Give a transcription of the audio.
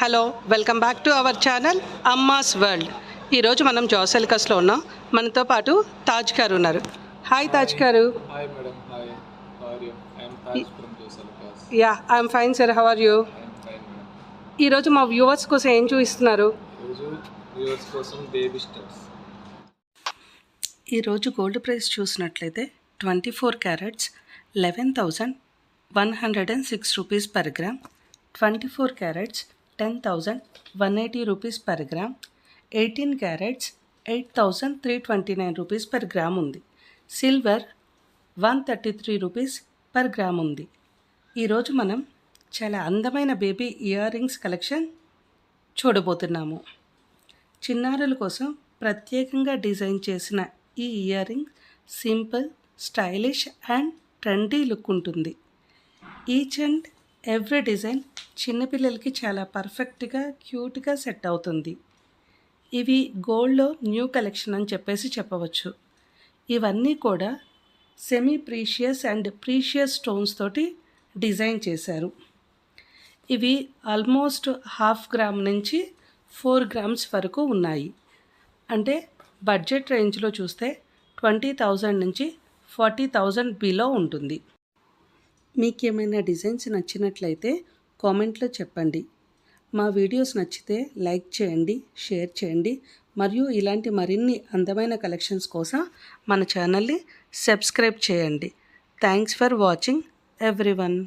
Hello welcome back to our channel అమ్మాస్ world. ఈరోజు మనం జోసెల్కస్లో ఉన్నాం. మనతో పాటు తాజ్ గారు ఉన్నారు. హాయ్ తాజ్ గారు. Hi madam, hi. How are you? I am Taj from Jos Alukkas. Yeah, I'm fine sir. How are you? I am fine madam. ఈరోజు మా వ్యూవర్స్ కోసం ఏం చూపిస్తున్నారు? ఈరోజు వ్యూవర్స్ కోసం బేబీ స్టెప్స్. ఈరోజు గోల్డ్ ప్రైస్ చూసినట్లయితే 24 carats 11,106 rupees per gram, 24 carats 10,180 rupees per gram, 18 carats 8,329 rupees per gram ఉంది. సిల్వర్ 133 రూపీస్ పర్ గ్రామ్ ఉంది. ఈరోజు మనం చాలా అందమైన బేబీ ఇయర్ రింగ్స్ కలెక్షన్ చూడబోతున్నాము. చిన్నారుల కోసం ప్రత్యేకంగా డిజైన్ చేసిన ఈ ear ring simple, stylish and trendy look ఉంటుంది. ఈచ్ అండ్ ఎవ్రీ డిజైన్ చిన్నపిల్లలకి చాలా పర్ఫెక్ట్గా, క్యూట్గా సెట్ అవుతుంది. ఇవి గోల్డ్లో న్యూ కలెక్షన్ అని చెప్పవచ్చు. ఇవన్నీ కూడా semi precious and precious stones తోటి డిజైన్ చేశారు. ఇవి ఆల్మోస్ట్ 1/2 గ్రామ్ నుంచి 4 గ్రామ్స్ వరకు ఉన్నాయి. అంటే బడ్జెట్ రేంజ్లో చూస్తే 20,000 నుంచి 40,000 బిలో ఉంటుంది. మీకు ఏమైనా డిజైన్స్ నచ్చినట్లయితే కామెంట్లో చెప్పండి. మా వీడియోస్ నచ్చితే లైక్ చేయండి, షేర్ చేయండి, మరియు ఇలాంటి మరిన్ని అందమైన కలెక్షన్స్ కోసం మన ఛానల్ని సబ్స్క్రైబ్ చేయండి. Thanks for watching everyone.